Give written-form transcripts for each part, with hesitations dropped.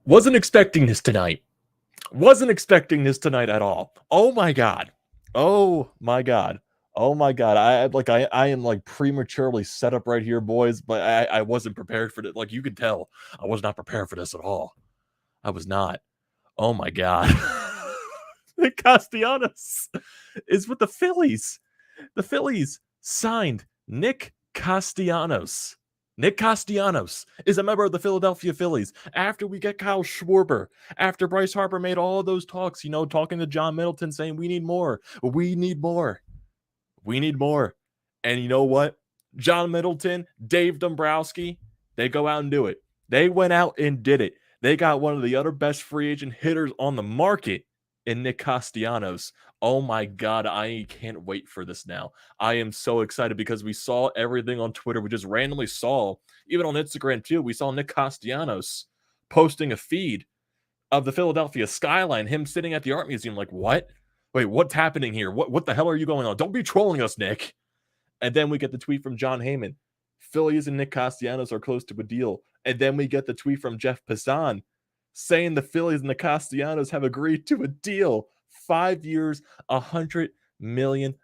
Wasn't expecting this tonight. Wasn't expecting this tonight at all. Oh my god. Oh my god. Oh my god. I am like prematurely set up right here, boys, but I wasn't prepared for it. Like you could tell, I was not prepared for this at all. I was not. Oh my god. Castellanos is with the Phillies. The Phillies signed Nick Castellanos. Nick Castellanos is a member of the Philadelphia Phillies. After we get Kyle Schwarber, after Bryce Harper made all those talks, talking to John Middleton saying, we need more. We need more. We need more. And you know what? John Middleton, Dave Dombrowski, they go out and do it. They went out and did it. They got one of the other best free agent hitters on the market in Nick Castellanos. Oh my God, I can't wait for this now. I am so excited because we saw everything on Twitter. We just randomly saw, even on Instagram too, we saw Nick Castellanos posting a feed of the Philadelphia skyline, him sitting at the art museum like, what? Wait, what's happening here? What the hell are you going on? Don't be trolling us, Nick. And then we get the tweet from John Heyman. Phillies and Nick Castellanos are close to a deal. And then we get the tweet from Jeff Passan saying the Phillies and the Castellanos have agreed to a deal. 5 years, $100 million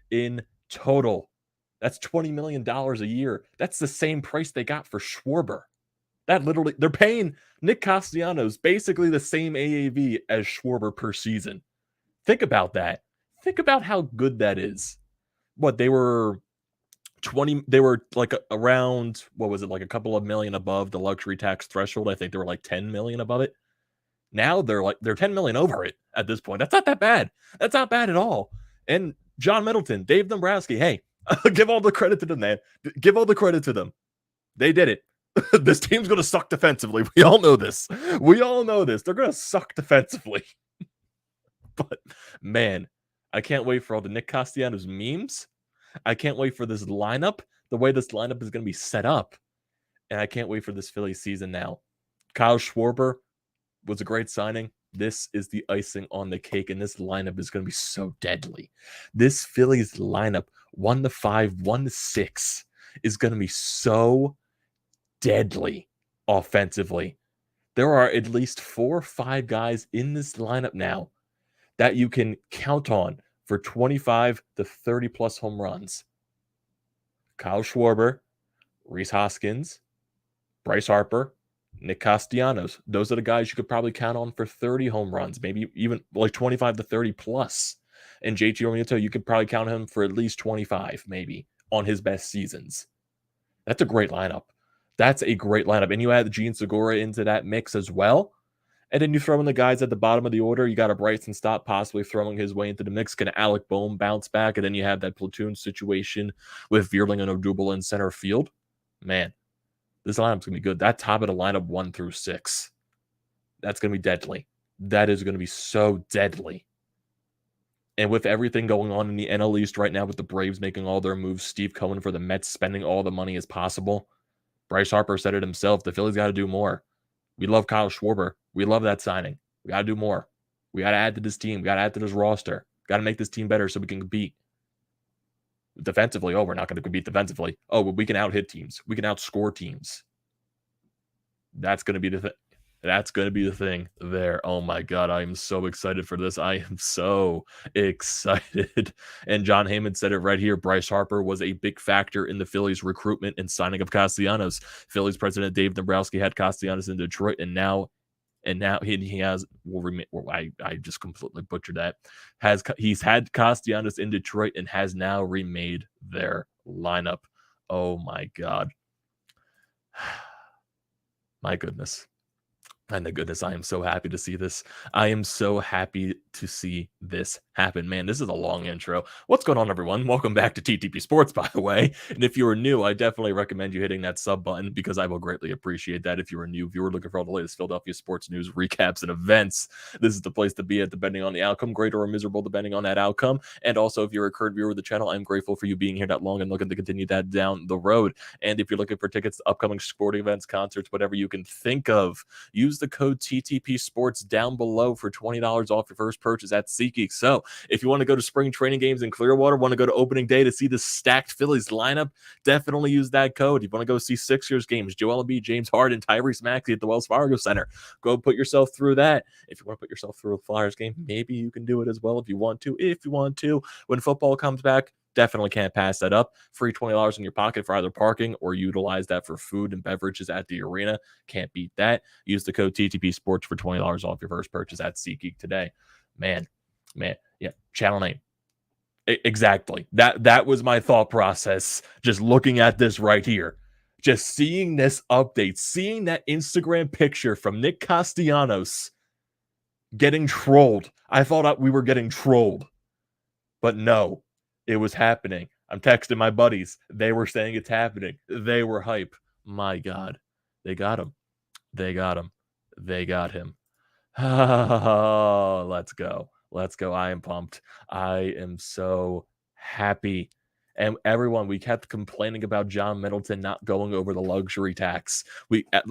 in total. That's $20 million a year. That's the same price they got for Schwarber. They're paying Nick Castellanos basically the same AAV as Schwarber per season. Think about that. Think about how good that is. What, they were like around, what was it, like a couple of million above the luxury tax threshold. I think they were like 10 million above it. Now they're 10 million over it at this point. That's not that bad. That's not bad at all. And John Middleton, Dave Dombrowski, hey, give all the credit to them, man. Give all the credit to them. They did it. This team's going to suck defensively. We all know this. We all know this. They're going to suck defensively. But, man, I can't wait for all the Nick Castellanos memes. I can't wait for this lineup, the way this lineup is going to be set up. And I can't wait for this Phillies season now. Kyle Schwarber was a great signing. This is the icing on the cake, and this lineup is going to be so deadly. This Phillies lineup, 1-5, 1-6, is going to be so deadly offensively. There are at least 4 or 5 guys in this lineup now that you can count on for 25 to 30 plus home runs. Kyle Schwarber, Rhys Hoskins, Bryce Harper, Nick Castellanos. Those are the guys you could probably count on for 30 home runs, maybe even like 25 to 30 plus. And JT Realmuto, you could probably count him for at least 25, maybe, on his best seasons. That's a great lineup. That's a great lineup. And you add Gene Segura into that mix as well. And then you throw in the guys at the bottom of the order. You got a Bryson Stott possibly throwing his way into the mix. Can Alec Boehm bounce back? And then you have that platoon situation with Vierling and Odubel in center field. Man, this lineup's going to be good. That top of the lineup 1 through 6. That's going to be deadly. That is going to be so deadly. And with everything going on in the NL East right now, with the Braves making all their moves, Steve Cohen for the Mets spending all the money as possible, Bryce Harper said it himself, the Phillies got to do more. We love Kyle Schwarber. We love that signing. We got to do more. We got to add to this team. We got to add to this roster. Got to make this team better so we can compete. Defensively, we're not going to compete defensively. But we can out-hit teams. We can outscore teams. That's going to be the thing. That's going to be the thing there. Oh my God, I am so excited for this. I am so excited. And John Heyman said it right here. Bryce Harper was a big factor in the Phillies recruitment and signing of Castellanos. Phillies president Dave Dombrowski had Castellanos in Detroit, and now he has. I just completely butchered that. He's had Castellanos in Detroit and has now remade their lineup. Oh my God. My goodness. And the goodness, I am so happy to see this. I am so happy to see this happen. Man, this is a long intro. What's going on, everyone? Welcome back to TTP Sports, by the way. And if you are new, I definitely recommend you hitting that sub button because I will greatly appreciate that. If you are new, if you are looking for all the latest Philadelphia sports news, recaps, and events, this is the place to be at, depending on the outcome, great or miserable, depending on that outcome. And also, if you're a current viewer of the channel, I'm grateful for you being here that long and looking to continue that down the road. And if you're looking for tickets to upcoming sporting events, concerts, whatever you can think of, use use the code TTPSPORTS down below for $20 off your first purchase at SeatGeek. So if you want to go to spring training games in Clearwater, want to go to opening day to see the stacked Phillies lineup, definitely use that code. If you want to go see Sixers games, Joel Embiid, James Harden, Tyrese Maxey at the Wells Fargo Center, go put yourself through that. If you want to put yourself through a Flyers game, maybe you can do it as well if you want to. When football comes back, definitely can't pass that up. Free $20 in your pocket for either parking or utilize that for food and beverages at the arena. Can't beat that. Use the code TTP Sports for $20 off your first purchase at SeatGeek today. Man, yeah, channel name. Exactly. That was my thought process. Just looking at this right here, just seeing this update, seeing that Instagram picture from Nick Castellanos getting trolled. I thought we were getting trolled, but no, it was happening. I'm texting my buddies. They were saying it's happening. They were hype. My God, they got him. They got him. They got him. Let's go. Let's go. I am pumped. I am so happy. And everyone, we kept complaining about John Middleton not going over the luxury tax.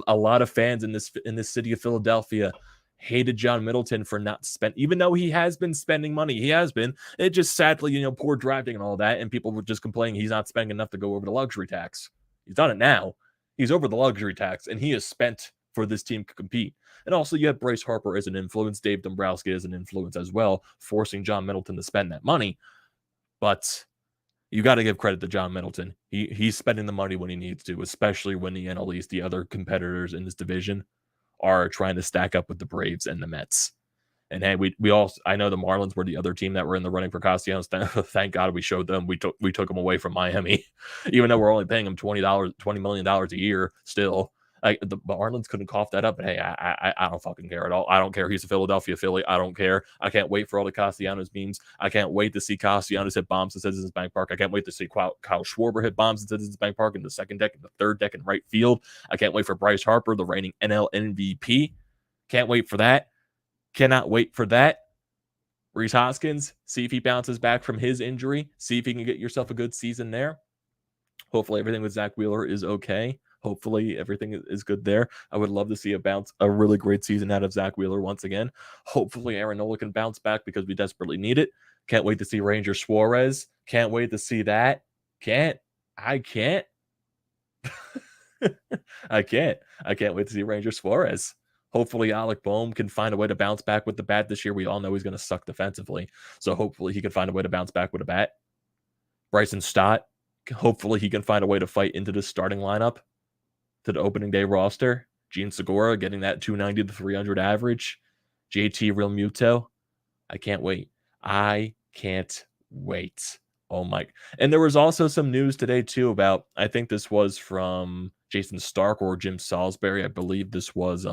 A lot of fans in this city of Philadelphia hated John Middleton for not spending, even though he has been spending money. He has been. It just sadly, poor drafting and all that, and people were just complaining he's not spending enough to go over the luxury tax. He's done it now. He's over the luxury tax, and he has spent for this team to compete. And also, you have Bryce Harper as an influence, Dave Dombrowski as an influence as well, forcing John Middleton to spend that money. But you got to give credit to John Middleton. He's spending the money when he needs to, especially when the NL East, the other competitors in this division, are trying to stack up with the Braves and the Mets. And hey, I know the Marlins were the other team that were in the running for Castellanos. Thank God we showed them. We took them away from Miami, even though we're only paying them $20 million a year still. The Marlins couldn't cough that up, but hey, I don't fucking care at all. I don't care. He's a Philadelphia Philly. I don't care. I can't wait for all the Castellanos memes. I can't wait to see Castellanos hit bombs at Citizens Bank Park. I can't wait to see Kyle Schwarber hit bombs at Citizens Bank Park in the second deck and the third deck in right field. I can't wait for Bryce Harper, the reigning NL MVP. Can't wait for that. Cannot wait for that. Rhys Hoskins, see if he bounces back from his injury. See if he can get yourself a good season there. Hopefully everything with Zach Wheeler is okay. Hopefully everything is good there. I would love to see a really great season out of Zach Wheeler once again. Hopefully Aaron Nola can bounce back because we desperately need it. Can't wait to see Ranger Suarez. Can't wait to see that. I can't wait to see Ranger Suarez. Hopefully Alec Boehm can find a way to bounce back with the bat this year. We all know he's going to suck defensively. So hopefully he can find a way to bounce back with a bat. Bryson Stott, hopefully he can find a way to fight into the starting lineup to the opening day roster. Gene Segura getting that 290 to 300 average. JT Realmuto. I can't wait. Oh my. And there was also some news today too about, I think this was from Jason Stark or Jim Salisbury. I believe this was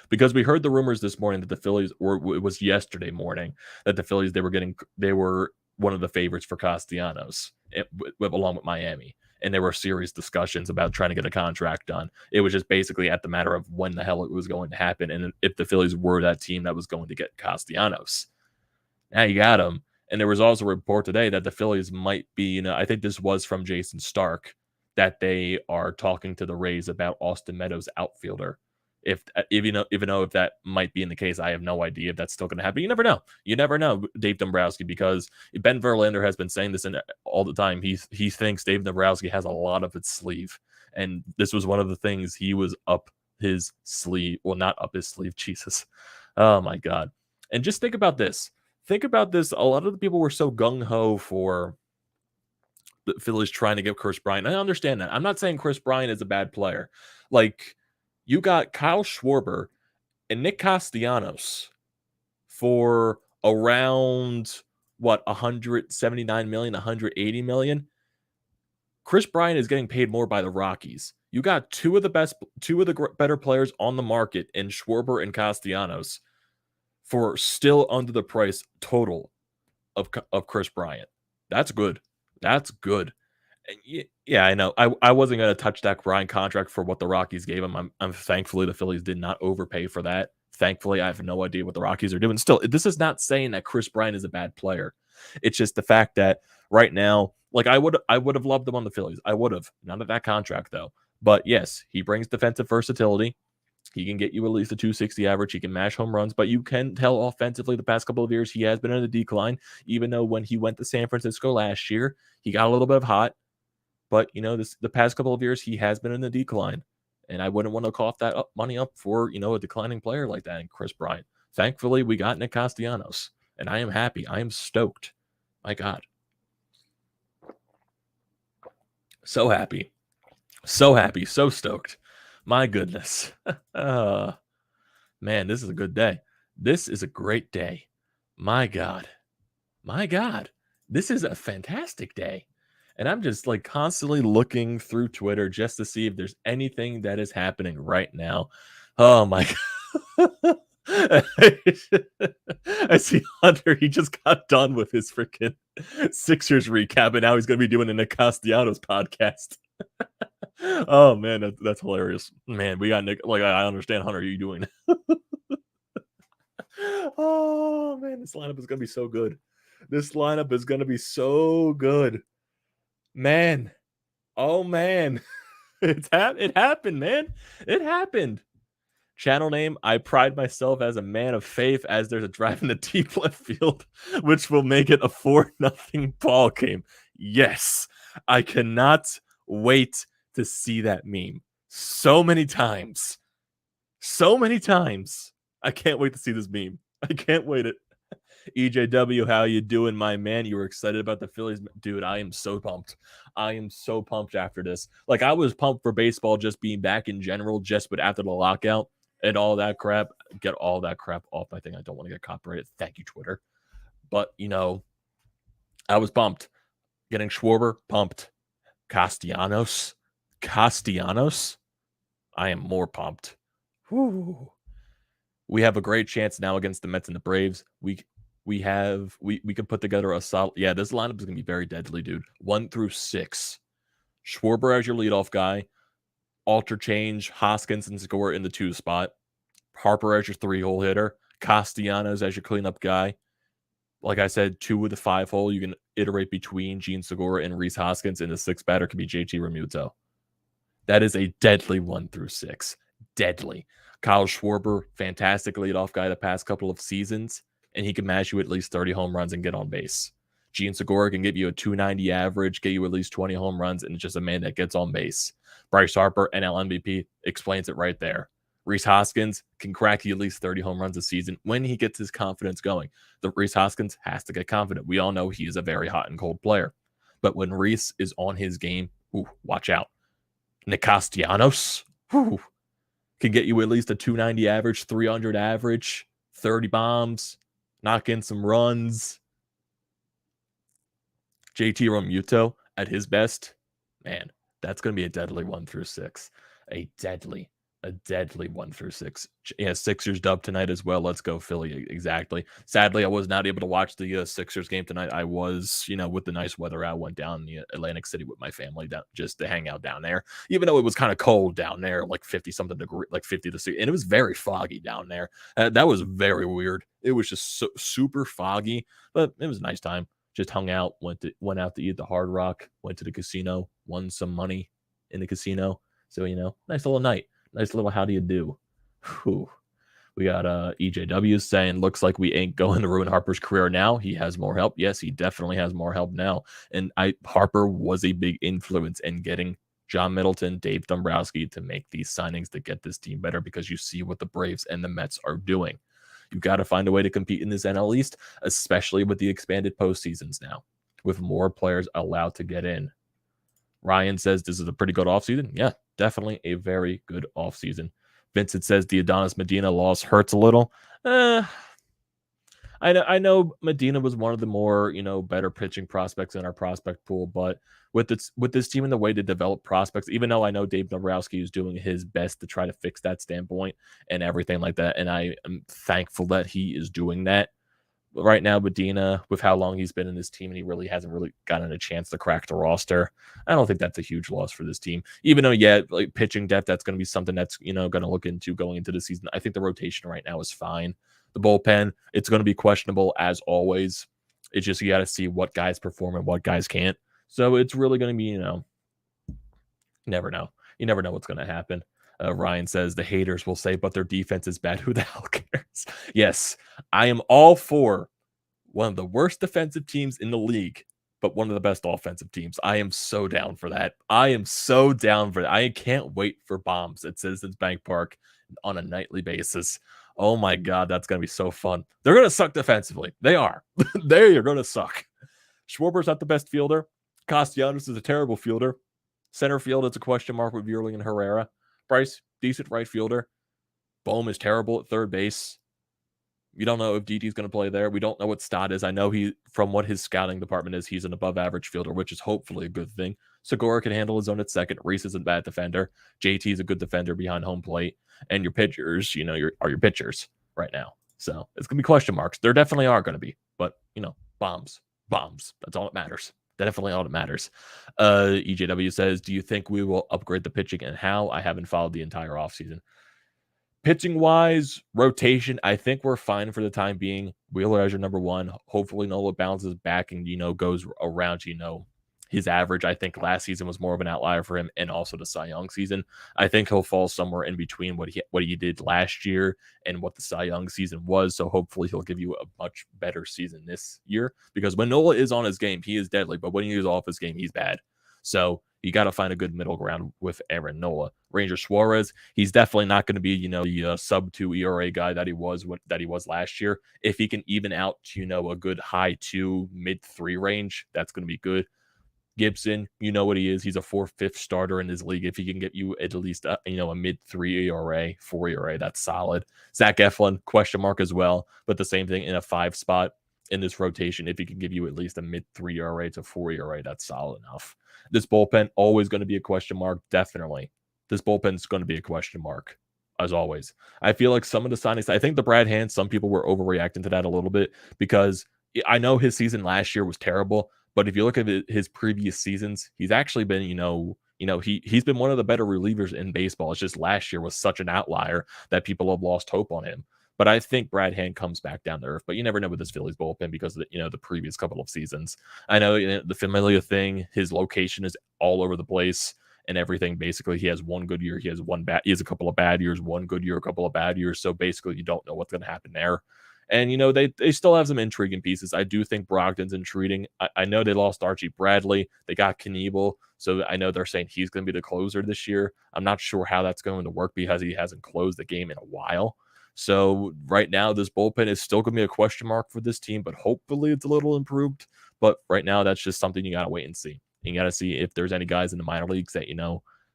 because we heard the rumors this morning that the Phillies, or it was yesterday morning, that the Phillies, they were one of the favorites for Castellanos along with Miami. And there were serious discussions about trying to get a contract done. It was just basically at the matter of when the hell it was going to happen. And if the Phillies were that team that was going to get Castellanos. Now you got him. And there was also a report today that the Phillies might be, I think this was from Jason Stark, that they are talking to the Rays about Austin Meadows, outfielder. Even though if that might be in the case, I have no idea if that's still going to happen. You never know. You never know, Dave Dombrowski, because Ben Verlander has been saying this all the time. He thinks Dave Dombrowski has a lot up his sleeve, and this was one of the things he was up his sleeve. Well, not up his sleeve. Jesus, oh my God! And just think about this. Think about this. A lot of the people were so gung ho for the Phillies trying to get Chris Bryant. I understand that. I'm not saying Chris Bryant is a bad player. Like, you got Kyle Schwarber and Nick Castellanos for around, what, 179 million, 180 million. Chris Bryant is getting paid more by the Rockies. You got two of the better players on the market in Schwarber and Castellanos for still under the price total of Chris Bryant. That's good. That's good. Yeah, I know. I wasn't going to touch that Bryant contract for what the Rockies gave him. I'm thankfully the Phillies did not overpay for that. Thankfully, I have no idea what the Rockies are doing. Still, this is not saying that Chris Bryant is a bad player. It's just the fact that right now, like, I would have loved him on the Phillies. I would have. Not at that contract though. But yes, he brings defensive versatility. He can get you at least a 260 average. He can mash home runs, but you can tell offensively the past couple of years he has been in a decline, even though when he went to San Francisco last year, he got a little bit of hot. But, the past couple of years, he has been in a decline. And I wouldn't want to cough that money up for, a declining player like that and Chris Bryant. Thankfully, we got Nick Castellanos, and I am happy. I am stoked. My God. So happy. So happy. So stoked. My goodness. Man, this is a good day. This is a great day. My God. My God. This is a fantastic day. And I'm just like constantly looking through Twitter just to see if there's anything that is happening right now. Oh my God. I see Hunter. He just got done with his freaking Sixers recap, and now he's going to be doing a Nick Castellanos podcast. Oh man, that's hilarious. Man, we got Nick. Like, I understand, Hunter. Are you doing? Oh man, this lineup is going to be so good. This lineup is going to be so good. Man. Oh man. It happened, man. It happened. Channel name, I pride myself as a man of faith as there's a drive in the deep left field, which will make it a 4-0 ball game. Yes. I cannot wait to see that meme. So many times. So many times. I can't wait to see this meme. I can't wait it. EJW, how you doing, my man? You were excited about the Phillies? Dude, I am so pumped. I am so pumped after this. Like, I was pumped for baseball just being back in general, but after the lockout and all that crap. Get all that crap off my thing. I don't want to get copyrighted. Thank you, Twitter. But, I was pumped. Getting Schwarber, pumped. Castellanos. I am more pumped. Whew. We have a great chance now against the Mets and the Braves. We can put together a solid. Yeah, this lineup is gonna be very deadly, dude. 1 through 6. Schwarber as your leadoff guy. Alter change Hoskins and Segura in the 2 spot. Harper as your 3-hole hitter. Castellanos as your cleanup guy. Like I said, 2 with the 5-hole. You can iterate between Gene Segura and Rhys Hoskins, and the 6th batter could be JT Realmuto. That is a deadly 1 through 6. Deadly. Kyle Schwarber, fantastic leadoff guy the past couple of seasons, and he can mash you at least 30 home runs and get on base. Gene Segura can give you a 290 average, get you at least 20 home runs, and it's just a man that gets on base. Bryce Harper, NL MVP, explains it right there. Rhys Hoskins can crack you at least 30 home runs a season when he gets his confidence going. The Rhys Hoskins has to get confident. We all know he is a very hot and cold player. But when Rhys is on his game, watch out. Nick Castellanos, can get you at least a 290 average, 300 average, 30 bombs, knock in some runs. JT Realmuto at his best, man, that's going to be a deadly 1 through 6. A deadly 1 through 6. Yeah, Sixers dub tonight as well. Let's go, Philly. Exactly. Sadly, I was not able to watch the Sixers game tonight. I was, with the nice weather out, went down in Atlantic City with my family just to hang out down there. Even though it was kind of cold down there, like 50-something degree, like 50 to 60, and it was very foggy down there. That was very weird. It was just super foggy, but it was a nice time. Just hung out, went out to eat at the Hard Rock, went to the casino, won some money in the casino. So, nice little night. Nice little how do you do. Whew. We got EJW saying, looks like we ain't going to ruin Harper's career now. He has more help. Yes, he definitely has more help now. And Harper was a big influence in getting John Middleton, Dave Dombrowski to make these signings to get this team better, because you see what the Braves and the Mets are doing. You've got to find a way to compete in this NL East, especially with the expanded postseasons now, with more players allowed to get in. Ryan says this is a pretty good offseason. Yeah, definitely a very good offseason. Vincent says the Adonis Medina loss hurts a little. I know Medina was one of the more, better pitching prospects in our prospect pool, but with this team and the way to develop prospects, even though I know Dave Dombrowski is doing his best to try to fix that standpoint and everything like that, and I am thankful that he is doing that. But right now, Medina, with how long he's been in this team, and he really hasn't gotten a chance to crack the roster, I don't think that's a huge loss for this team. Even though, like pitching depth, that's going to be something that's, going to look into going into the season. I think the rotation right now is fine. The bullpen, it's going to be questionable as always. It's just you got to see what guys perform and what guys can't. So it's really going to be, you never know. You never know what's going to happen. Ryan says the haters will say, but their defense is bad. Who the hell cares? Yes, I am all for one of the worst defensive teams in the league, but one of the best offensive teams. I am so down for that. I am so down for that. I can't wait for bombs at Citizens Bank Park on a nightly basis. Oh my God, that's going to be so fun. They're going to suck defensively. They are. They are going to suck. Schwarber's not the best fielder. Castellanos is a terrible fielder. Center field, it's a question mark with Buehler and Herrera. Bryce, decent right fielder. Bohm is terrible at third base. We don't know if DT's going to play there. We don't know what Stott is. I know from what his scouting department is, he's an above average fielder, which is hopefully a good thing. Segura can handle his own at second. Reese is a bad defender. JT is a good defender behind home plate. And your pitchers, are your pitchers right now. So it's going to be question marks. There definitely are going to be. But, bombs. That's all that matters. Definitely all that matters. EJW says, do you think we will upgrade the pitching and how? I haven't followed the entire offseason. Pitching wise, rotation, I think we're fine for the time being. Wheeler as your number one. Hopefully Nola bounces back and, goes around, his average. I think last season was more of an outlier for him, and also the Cy Young season. I think he'll fall somewhere in between what he did last year and what the Cy Young season was. So hopefully he'll give you a much better season this year, because when Nola is on his game, he is deadly. But when he is off his game, he's bad. So you got to find a good middle ground with Aaron Nola. Ranger Suarez, he's definitely not going to be, the sub-2 ERA guy that he was last year. If he can even out, a good high 2, mid-3 range, that's going to be good. Gibson, you know what he is. He's a 4/5 starter in his league. If he can get you at least, a mid-3 ERA, 4 ERA, that's solid. Zach Eflin, question mark as well, but the same thing in a 5 spot in this rotation. If he can give you at least a mid-3 ERA to 4 ERA, that's solid enough. This bullpen, always going to be a question mark, definitely. This bullpen's going to be a question mark, as always. I feel like some of the signings, I think the Brad Hand, some people were overreacting to that a little bit, because I know his season last year was terrible, but if you look at his previous seasons, he's actually been, he's been one of the better relievers in baseball. It's just last year was such an outlier that people have lost hope on him. But I think Brad Hand comes back down to earth. But you never know with this Phillies bullpen because of the previous couple of seasons. I know the Familia thing, his location is all over the place and everything. Basically, he has one good year, he has a couple of bad years, one good year, a couple of bad years. So basically, you don't know what's going to happen there. And, they still have some intriguing pieces. I do think Brogdon's intriguing. I know they lost Archie Bradley. They got Knievel. So I know they're saying he's going to be the closer this year. I'm not sure how that's going to work because he hasn't closed the game in a while. So right now, this bullpen is still going to be a question mark for this team, but hopefully it's a little improved. But right now, that's just something you got to wait and see. You got to see if there's any guys in the minor leagues that,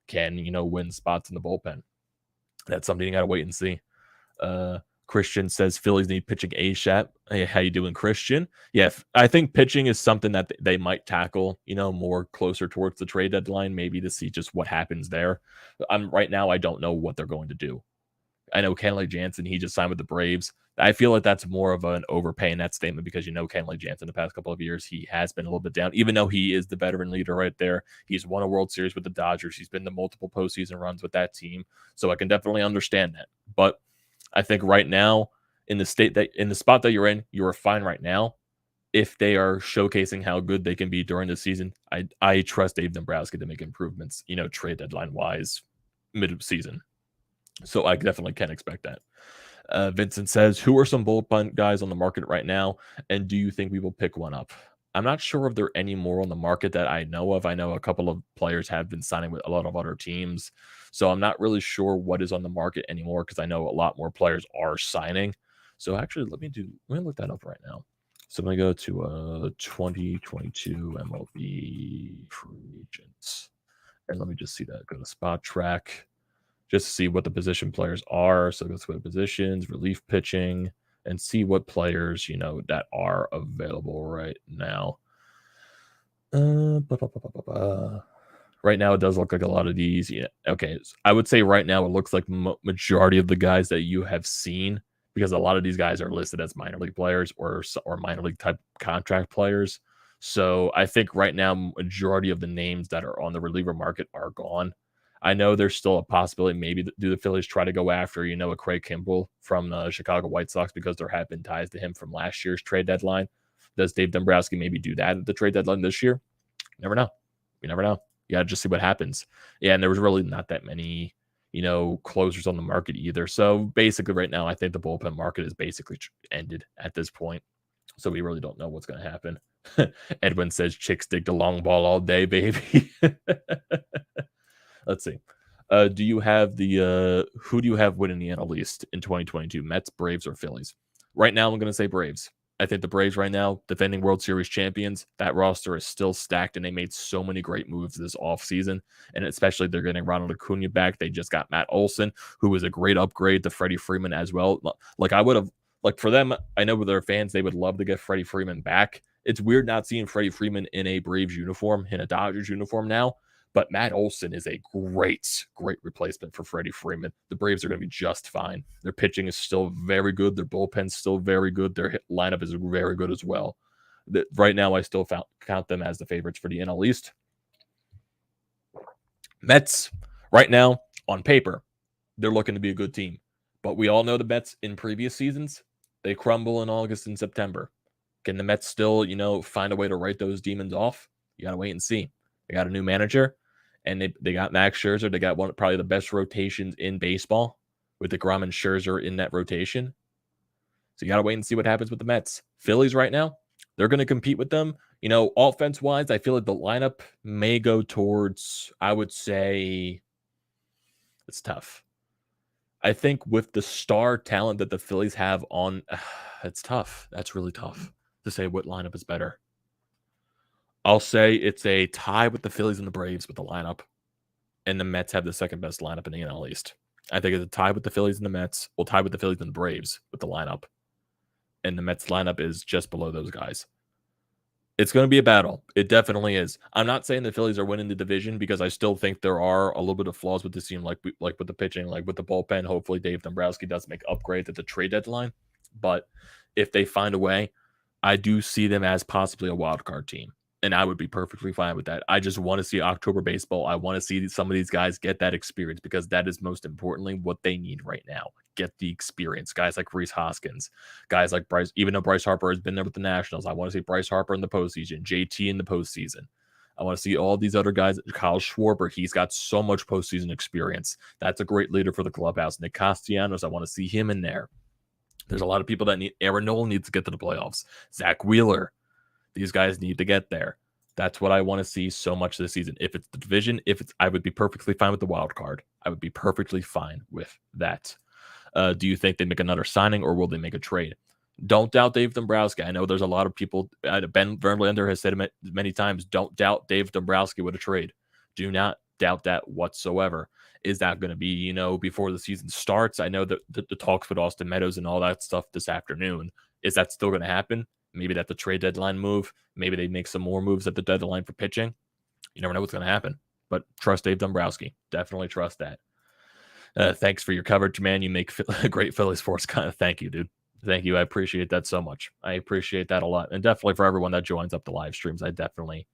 can, win spots in the bullpen. That's something you got to wait and see. Christian says Phillies need pitching ASAP. Hey, how you doing, Christian? Yeah, I think pitching is something that they might tackle, more closer towards the trade deadline, maybe to see just what happens there. Right now, I don't know what they're going to do. I know Kenley Jansen, he just signed with the Braves. I feel like that's more of an overpaying that statement because, Kenley Jansen the past couple of years, he has been a little bit down, even though he is the veteran leader right there. He's won a World Series with the Dodgers. He's been to multiple postseason runs with that team. So I can definitely understand that. But I think right now, in the spot that you're in, you are fine right now. If they are showcasing how good they can be during the season, I trust Dave Dombrowski to make improvements, trade deadline wise, mid-season. So I definitely can expect that. Vincent says, who are some bullpen guys on the market right now? And do you think we will pick one up? I'm not sure if there are any more on the market that I know of. I know a couple of players have been signing with a lot of other teams. So I'm not really sure what is on the market anymore because I know a lot more players are signing. So actually, let me look that up right now. So I'm going to go to 2022 MLB free agents. And let me just see that. Go to Spot Track. Just to see what the position players are. So let's go to positions, relief pitching, and see what players, that are available right now. Right now, it does look like a lot of these. Yeah, okay. I would say right now, it looks like majority of the guys that you have seen, because a lot of these guys are listed as minor league players or minor league type contract players. So I think right now, majority of the names that are on the reliever market are gone. I know there's still a possibility maybe do the Phillies try to go after, a Craig Kimbrell from the Chicago White Sox because there have been ties to him from last year's trade deadline. Does Dave Dombrowski maybe do that at the trade deadline this year? Never know. You never know. You got to just see what happens. Yeah, and there was really not that many, closers on the market either. So basically right now, I think the bullpen market is basically ended at this point. So we really don't know what's going to happen. Edwin says chicks dig the long ball all day, baby. Let's see. Do you have who do you have winning the NL East in 2022? Mets, Braves, or Phillies? Right now, I'm going to say Braves. I think the Braves right now, defending World Series champions, that roster is still stacked, and they made so many great moves this offseason. And especially they're getting Ronald Acuna back. They just got Matt Olson, who was a great upgrade to Freddie Freeman as well. Like I would have, like for them, I know with their fans, they would love to get Freddie Freeman back. It's weird not seeing Freddie Freeman in a Braves uniform, in a Dodgers uniform now. But Matt Olson is a great replacement for Freddie Freeman. The Braves are going to be just fine. Their pitching is still very good. Their bullpen's still very good. Their lineup is very good as well. Right now, I still count them as the favorites for the NL East. Mets, right now, on paper, they're looking to be a good team. But we all know the Mets in previous seasons, they crumble in August and September. Can the Mets still, find a way to write those demons off? You got to wait and see. They got a new manager. And they got Max Scherzer. They got probably the best rotations in baseball with DeGrom and Scherzer in that rotation. So you got to wait and see what happens with the Mets. Phillies right now, they're going to compete with them. Offense-wise, I feel like the lineup may go towards, I would say, it's tough. I think with the star talent that the Phillies have on, it's tough. That's really tough to say what lineup is better. I'll say it's a tie with the Phillies and the Braves with the lineup. And the Mets have the second best lineup in the NL East. I think it's a tie with the Phillies and the Mets. We'll tie with the Phillies and the Braves with the lineup. And the Mets lineup is just below those guys. It's going to be a battle. It definitely is. I'm not saying the Phillies are winning the division because I still think there are a little bit of flaws with the team, like with the pitching, like with the bullpen. Hopefully Dave Dombrowski does make upgrades at the trade deadline. But if they find a way, I do see them as possibly a wild card team. And I would be perfectly fine with that. I just want to see October baseball. I want to see some of these guys get that experience because that is most importantly what they need right now. Get the experience. Guys like Rhys Hoskins, guys like Bryce, even though Bryce Harper has been there with the Nationals, I want to see Bryce Harper in the postseason, JT in the postseason. I want to see all these other guys. Kyle Schwarber, he's got so much postseason experience. That's a great leader for the clubhouse. Nick Castellanos, I want to see him in there. There's a lot of people that need. Aaron Nola needs to get to the playoffs. Zach Wheeler. These guys need to get there. That's what I want to see so much this season. If it's the division, I would be perfectly fine with the wild card. I would be perfectly fine with that. Do you think they make another signing or will they make a trade? Don't doubt Dave Dombrowski. I know there's a lot of people. Ben Verlander has said it many times. Don't doubt Dave Dombrowski with a trade. Do not doubt that whatsoever. Is that going to be, before the season starts? I know that the talks with Austin Meadows and all that stuff this afternoon. Is that still going to happen? Maybe that's the trade deadline move. Maybe they make some more moves at the deadline for pitching. You never know what's going to happen. But trust Dave Dombrowski. Definitely trust that. Thanks for your coverage, man. You make a great Philly sports kind of. Thank you, dude. Thank you. I appreciate that so much. I appreciate that a lot. And definitely for everyone that joins up the live streams, I definitely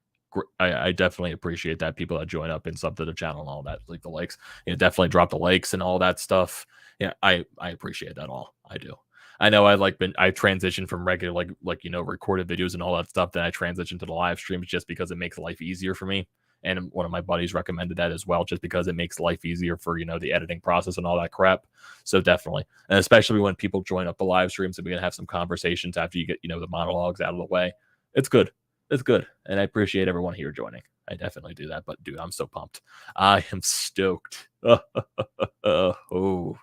appreciate that. People that join up and sub to the channel and all that, like the likes, definitely drop the likes and all that stuff. Yeah, I appreciate that all. I do. I know I transitioned from regular, recorded videos and all that stuff. Then I transitioned to the live streams just because it makes life easier for me. And one of my buddies recommended that as well, just because it makes life easier for, the editing process and all that crap. So definitely, and especially when people join up the live streams and we're going to have some conversations after you get, the monologues out of the way. It's good. It's good. And I appreciate everyone here joining. I definitely do that. But dude, I'm so pumped. I am stoked. Oh,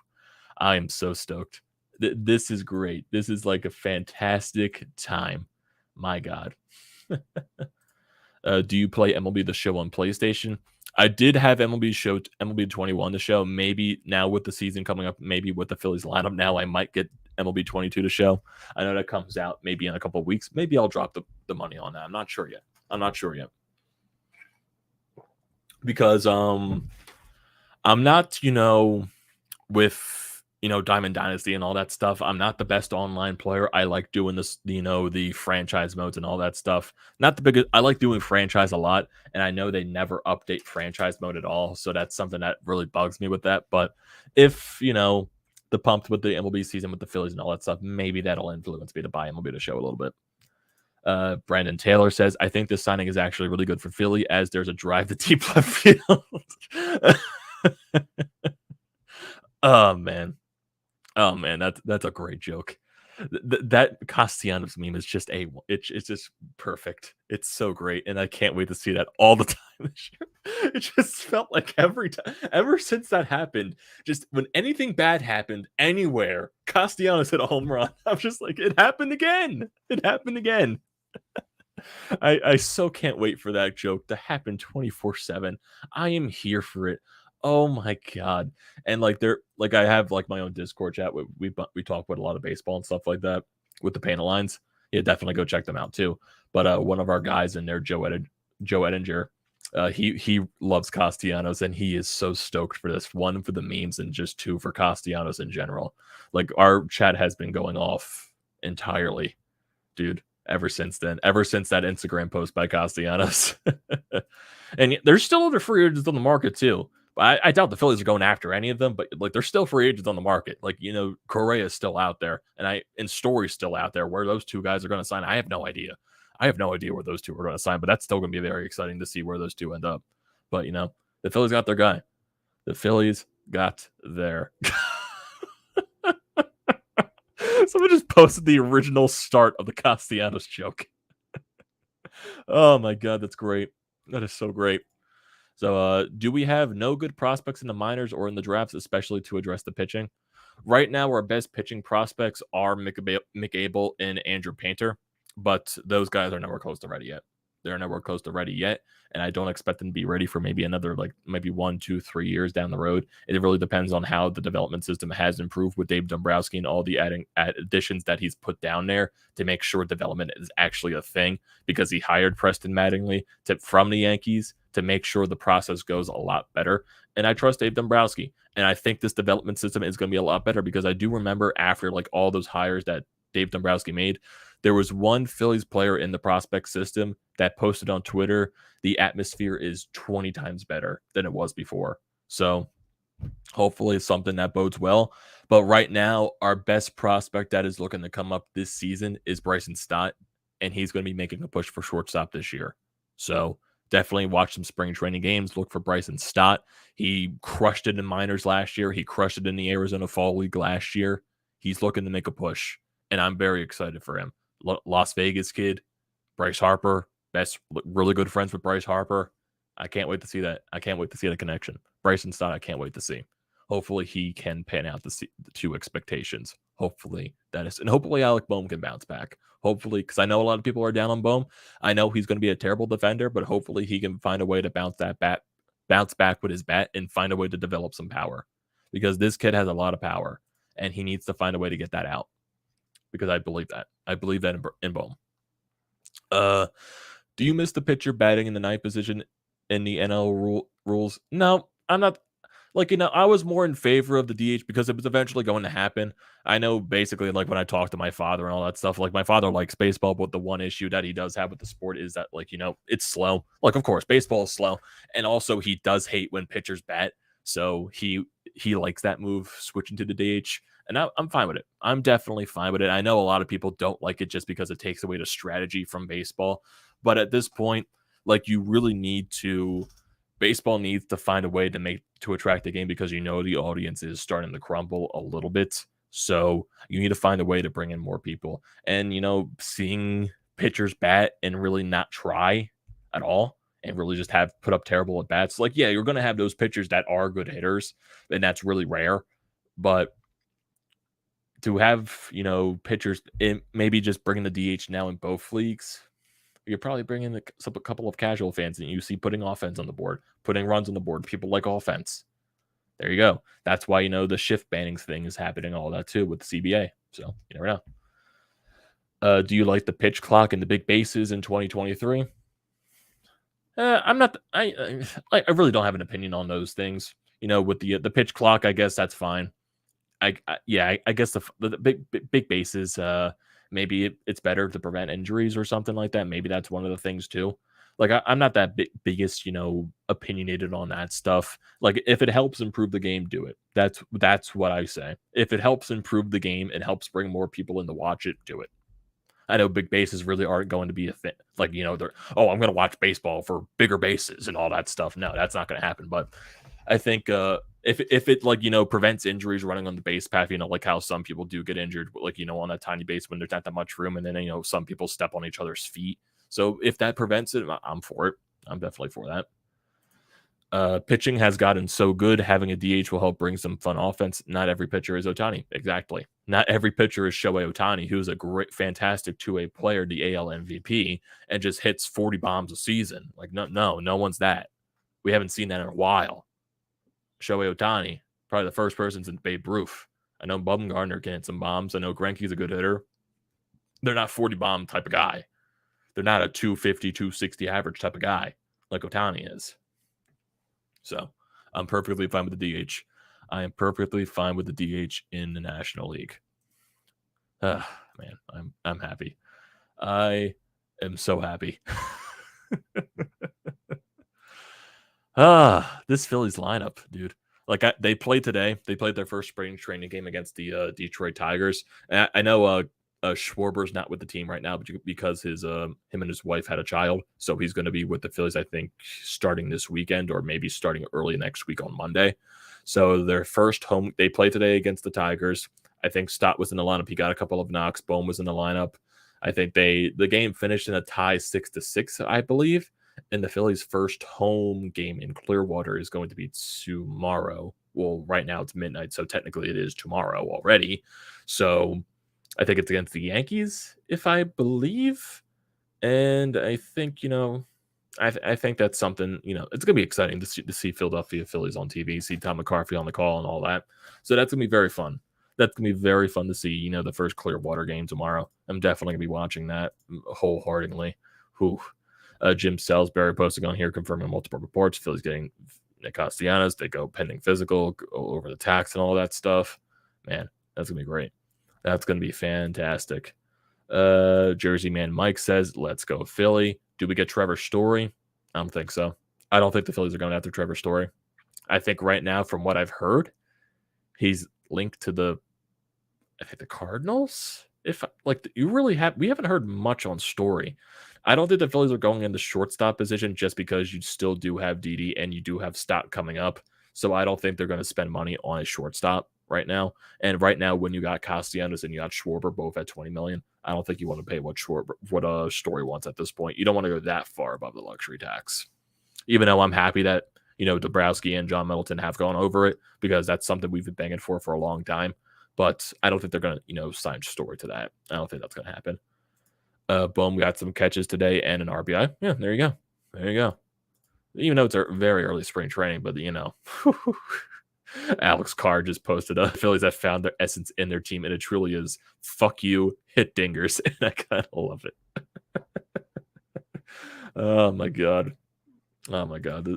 I am so stoked. This is great. This is like a fantastic time. My God. Do you play MLB The Show on PlayStation? I did have MLB 21 to show. Maybe now with the season coming up, maybe with the Phillies lineup now, I might get MLB 22 to show. I know that comes out maybe in a couple of weeks. Maybe I'll drop the money on that. I'm not sure yet. Because I'm not, with Diamond Dynasty and all that stuff. I'm not the best online player. I like doing this, the franchise modes and all that stuff. Not the biggest. I like doing franchise a lot, and I know they never update franchise mode at all. So that's something that really bugs me with that. But if, the pumped with the MLB season with the Phillies and all that stuff, maybe that'll influence me to buy MLB to show a little bit. Brandon Taylor says, I think this signing is actually really good for Philly as there's a drive to deep left field. Oh man. Oh man, that's a great joke. That Castellanos meme is just it's just perfect. It's so great, and I can't wait to see that all the time this year. It just felt like every time, ever since that happened, just when anything bad happened anywhere, Castellanos hit a home run. I'm just like, it happened again. It happened again. I so can't wait for that joke to happen 24/7. I am here for it. Oh my god. And like I have like my own Discord chat where we talk about a lot of baseball and stuff like that with the panel lines. Yeah, definitely go check them out too. But one of our guys in there, Joe Edinger, he loves Castellanos and he is so stoked for this. One for the memes and just two for Castellanos in general. Like our chat has been going off entirely, dude, ever since then, ever since that Instagram post by Castellanos. And there's still other free agents on the market too. I doubt the Phillies are going after any of them, but like there's still free agents on the market. Like, Correa is still out there and Story's still out there. Where those two guys are going to sign, I have no idea. I have no idea where those two are going to sign, but that's still going to be very exciting to see where those two end up. But the Phillies got their guy. The Phillies got their Someone just posted the original start of the Castellanos joke. Oh my god, that's great. That is so great. So, do we have no good prospects in the minors or in the drafts, especially to address the pitching? Right now, our best pitching prospects are Mick Abel and Andrew Painter, but those guys are nowhere close to ready yet. They're nowhere close to ready yet, and I don't expect them to be ready for maybe another, like, maybe 1, 2, 3 years down the road. It really depends on how the development system has improved with Dave Dombrowski and all the additions that he's put down there to make sure development is actually a thing, because he hired Preston Mattingly from the Yankees to make sure the process goes a lot better. And I trust Dave Dombrowski. And I think this development system is going to be a lot better, because I do remember after like all those hires that Dave Dombrowski made, there was one Phillies player in the prospect system that posted on Twitter, the atmosphere is 20 times better than it was before. So hopefully it's something that bodes well. But right now, our best prospect that is looking to come up this season is Bryson Stott, and he's going to be making a push for shortstop this year. So definitely watch some spring training games. Look for Bryson Stott. He crushed it in minors last year. He crushed it in the Arizona Fall League last year. He's looking to make a push, and I'm very excited for him. Las Vegas kid, Bryce Harper, really good friends with Bryce Harper. I can't wait to see that. I can't wait to see the connection. Bryson Stott, I can't wait to see. Hopefully he can pan out the two expectations. Hopefully and hopefully Alec Bohm can bounce back. Hopefully, because I know a lot of people are down on Bohm. I know he's going to be a terrible defender, but hopefully he can find a way to bounce back with his bat and find a way to develop some power, because this kid has a lot of power and he needs to find a way to get that out, because I believe that. I believe that in Bohm. Do you miss the pitcher batting in the ninth position in the NL rules? No, I'm not. Like, I was more in favor of the DH because it was eventually going to happen. I know basically, like, when I talk to my father and all that stuff, like, my father likes baseball, but the one issue that he does have with the sport is that, like, it's slow. Like, of course, baseball is slow. And also, he does hate when pitchers bat. So he likes that move, switching to the DH. And I'm fine with it. I'm definitely fine with it. I know a lot of people don't like it just because it takes away the strategy from baseball. But at this point, like, you really need to. Baseball needs to find a way to attract the game, because the audience is starting to crumble a little bit. So you need to find a way to bring in more people. And seeing pitchers bat and really not try at all and really just have put up terrible at bats. Like, yeah, you're going to have those pitchers that are good hitters, and that's really rare. But to have pitchers, maybe just bringing the DH now in both leagues, you're probably bringing a couple of casual fans, and you see putting offense on the board, putting runs on the board. People like offense. There you go. That's why the shift banning thing is happening, all that too with the CBA. So you never know. Do you like the pitch clock and the big bases in 2023? I'm not. I really don't have an opinion on those things. With the pitch clock, I guess that's fine. I guess the big bases. Maybe it's better to prevent injuries or something like that. Maybe that's one of the things too. Like, I'm not that biggest, opinionated on that stuff. Like, if it helps improve the game, do it. That's what I say. If it helps improve the game and helps bring more people in to watch it, do it. I know big bases really aren't going to be a thing. Like, they're, oh, I'm going to watch baseball for bigger bases and all that stuff. No, that's not going to happen. But I think If it like, prevents injuries running on the base path, like how some people do get injured, like, on that tiny base when there's not that much room, and then, some people step on each other's feet. So if that prevents it, I'm for it. I'm definitely for that. Pitching has gotten so good, having a DH will help bring some fun offense. Not every pitcher is Ohtani. Exactly. Not every pitcher is Shohei Ohtani, who's a great, fantastic two-way player, the AL MVP, and just hits 40 bombs a season. Like, no one's that. We haven't seen that in a while. Shohei Ohtani, probably the first person since Babe Ruth. I know Bumgarner can hit some bombs. I know Greinke's a good hitter. They're not 40 bomb type of guy. They're not a 250, 260 average type of guy like Ohtani is. So I'm perfectly fine with the DH. I am perfectly fine with the DH in the National League. Man, I'm happy. I am so happy. This Phillies lineup, dude. Like they played today. They played their first spring training game against the Detroit Tigers. And I know Schwarber's not with the team right now, but because him and his wife had a child, so he's going to be with the Phillies, I think, starting this weekend or maybe starting early next week on Monday. So their first home, they played today against the Tigers. I think Stott was in the lineup. He got a couple of knocks. Bohm was in the lineup. I think the game finished in a tie 6-6, I believe. And the Phillies' first home game in Clearwater is going to be tomorrow. Well, right now it's midnight, so technically it is tomorrow already. So I think it's against the Yankees, if I believe. And I think, I think that's something, it's going to be exciting to see Philadelphia Phillies on TV, see Tom McCarthy on the call and all that. So that's going to be very fun. That's going to be very fun to see, the first Clearwater game tomorrow. I'm definitely going to be watching that wholeheartedly. Jim Salisbury posting on here confirming multiple reports. Phillies getting Nick Castellanos. They go pending physical, go over the tax and all that stuff. Man, that's going to be great. That's going to be fantastic. Jersey Man Mike says, let's go Philly. Do we get Trevor Story? I don't think so. I don't think the Phillies are going after Trevor Story. I think right now, from what I've heard, he's linked to the Cardinals. We haven't heard much on Story. I don't think the Phillies are going in the shortstop position just because you still do have Didi and you do have Stott coming up. So I don't think they're going to spend money on a shortstop right now. And right now, when you got Castellanos and you got Schwarber both at $20 million, I don't think you want to pay what Story wants at this point. You don't want to go that far above the luxury tax. Even though I'm happy that Dabrowski and John Middleton have gone over it, because that's something we've been banging for a long time. But I don't think they're going to sign Story to that. I don't think that's going to happen. Boom, we got some catches today and an RBI. Yeah, there you go. Even though it's a very early spring training, but Alex Carr just posted Phillies that found their essence in their team, and it truly is fuck you, hit dingers, and I kind of love it. Oh my god,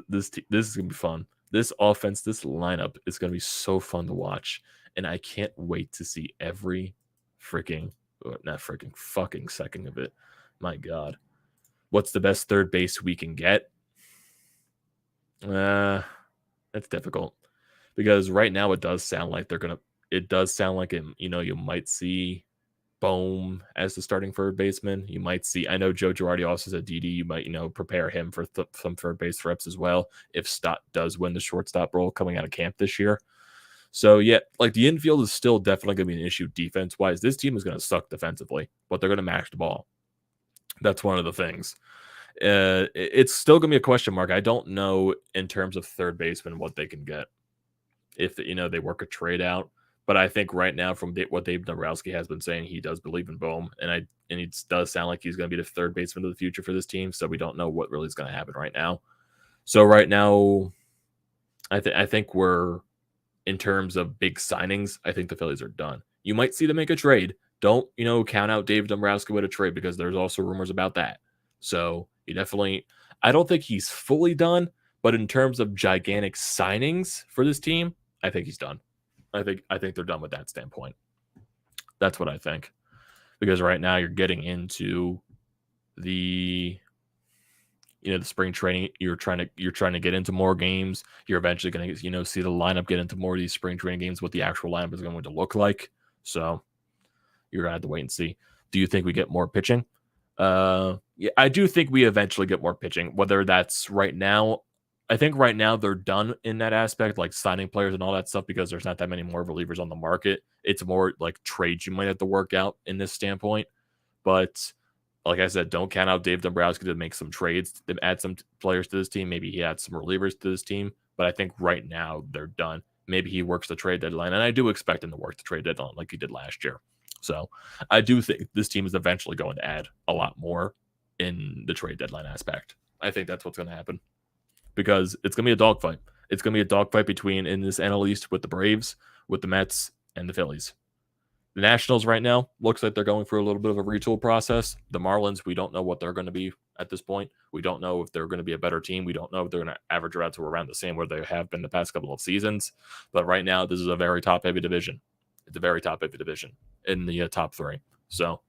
this is gonna be fun. This offense, this lineup is gonna be so fun to watch, and I can't wait to see every fucking second of it. My god, what's the best third base we can get? That's difficult, because right now it does sound like you might see Bohm as the starting third baseman. You might see, I know Joe Girardi also said Didi. You might, prepare him for some third base reps as well if Stott does win the shortstop role coming out of camp this year. So yeah, like the infield is still definitely going to be an issue defense-wise. This team is going to suck defensively, but they're going to mash the ball. That's one of the things. It's still going to be a question mark. I don't know in terms of third baseman what they can get if they work a trade out. But I think right now, from what Dave Dombrowski has been saying, he does believe in Bohm, and it does sound like he's going to be the third baseman of the future for this team. So we don't know what really is going to happen right now. So right now, I think we're, in terms of big signings, I think the Phillies are done. You might see them make a trade. Don't count out Dave Dombrowski with a trade, because there's also rumors about that. So I don't think he's fully done, but in terms of gigantic signings for this team, I think he's done. I think they're done with that standpoint. That's what I think, because right now you're getting into the the spring training. You're trying to get into more games. You're eventually going to see the lineup get into more of these spring training games, what the actual lineup is going to look like. So you're gonna have to wait and see. Do you think we get more pitching? Yeah, I do think we eventually get more pitching. Whether that's right now, I think right now they're done in that aspect, like signing players and all that stuff, because there's not that many more relievers on the market. It's more like trades you might have to work out in this standpoint. But like I said, don't count out Dave Dombrowski to make some trades, to add some players to this team. Maybe he adds some relievers to this team. But I think right now they're done. Maybe he works the trade deadline, and I do expect him to work the trade deadline like he did last year. So I do think this team is eventually going to add a lot more in the trade deadline aspect. I think that's what's going to happen, because it's going to be a dogfight. It's going to be a dogfight between, in this NL East, with the Braves, with the Mets, and the Phillies. The Nationals right now looks like they're going through a little bit of a retool process. The Marlins, we don't know what they're going to be at this point. We don't know if they're going to be a better team. We don't know if they're going to average out to around the same where they have been the past couple of seasons. But right now, this is a very top-heavy division. It's a very top-heavy division in the top three. So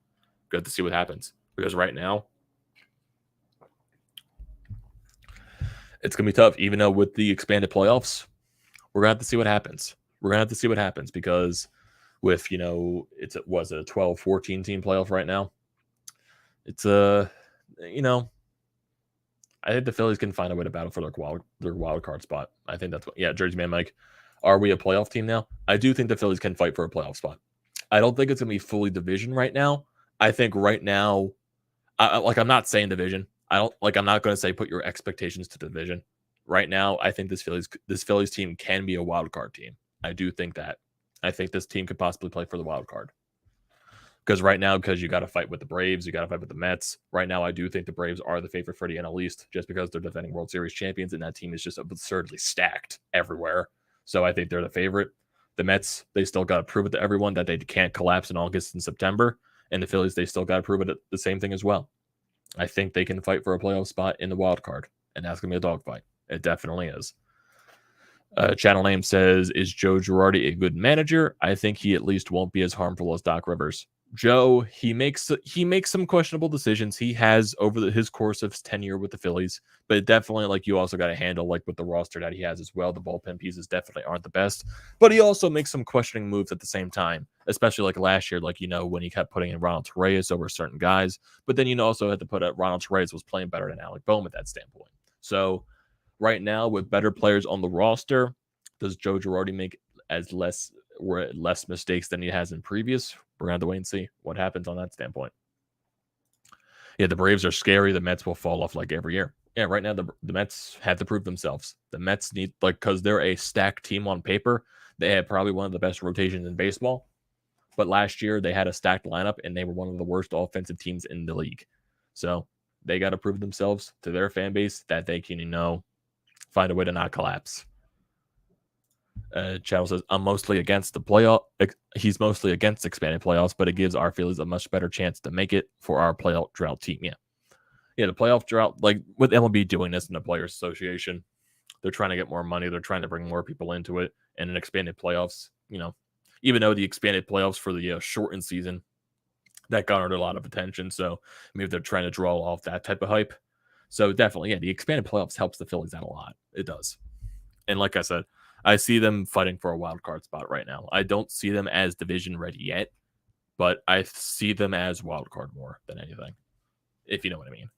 good to see what happens, because right now it's going to be tough. Even though with the expanded playoffs, we're going to have to see what happens. We're going to have to see what happens, because with, it was a 12-14 team playoff right now. It's I think the Phillies can find a way to battle for their wild card spot. I think that's what, Jersey Man Mike, are we a playoff team now? I do think the Phillies can fight for a playoff spot. I don't think it's going to be fully division right now. I think right now, I'm not saying division. I'm not going to say put your expectations to division. Right now, I think this Phillies team can be a wild card team. I do think that. I think this team could possibly play for the wild card. Because right now, you got to fight with the Braves, you got to fight with the Mets. Right now, I do think the Braves are the favorite for the NL East, just because they're defending World Series champions, and that team is just absurdly stacked everywhere. So I think they're the favorite. The Mets, they still got to prove it to everyone that they can't collapse in August and September. And the Phillies, they still got to prove it the same thing as well. I think they can fight for a playoff spot in the wild card, and that's going to be a dogfight. It definitely is. Channel name says, is Joe Girardi a good manager? I think he at least won't be as harmful as Doc Rivers. Joe, he makes some questionable decisions. He has over his course of his tenure with the Phillies, but definitely, you also got to handle, with the roster that he has as well. The bullpen pieces definitely aren't the best, but he also makes some questioning moves at the same time, especially last year, when he kept putting in Ronald Reyes over certain guys, but then also had to put out Ronald Reyes was playing better than Alec Boehm at that standpoint. So right now, with better players on the roster, does Joe Girardi make less mistakes than he has in previous? We're going to have to wait and see what happens on that standpoint. Yeah, the Braves are scary. The Mets will fall off every year. Yeah, right now the Mets have to prove themselves. The Mets need, because they're a stacked team on paper, they had probably one of the best rotations in baseball. But last year they had a stacked lineup, and they were one of the worst offensive teams in the league. So they got to prove themselves to their fan base that they can, find a way to not collapse. Channel says, I'm mostly against the playoff. He's mostly against expanded playoffs, but it gives our Phillies a much better chance to make it for our playoff drought team. Yeah, the playoff drought, with MLB doing this in the Players Association, they're trying to get more money. They're trying to bring more people into it. And in expanded playoffs, even though the expanded playoffs for the shortened season, that garnered a lot of attention. So maybe they're trying to draw off that type of hype. So definitely, the expanded playoffs helps the Phillies out a lot. It does. And like I said, I see them fighting for a wild card spot right now. I don't see them as division ready yet, but I see them as wild card more than anything, if you know what I mean.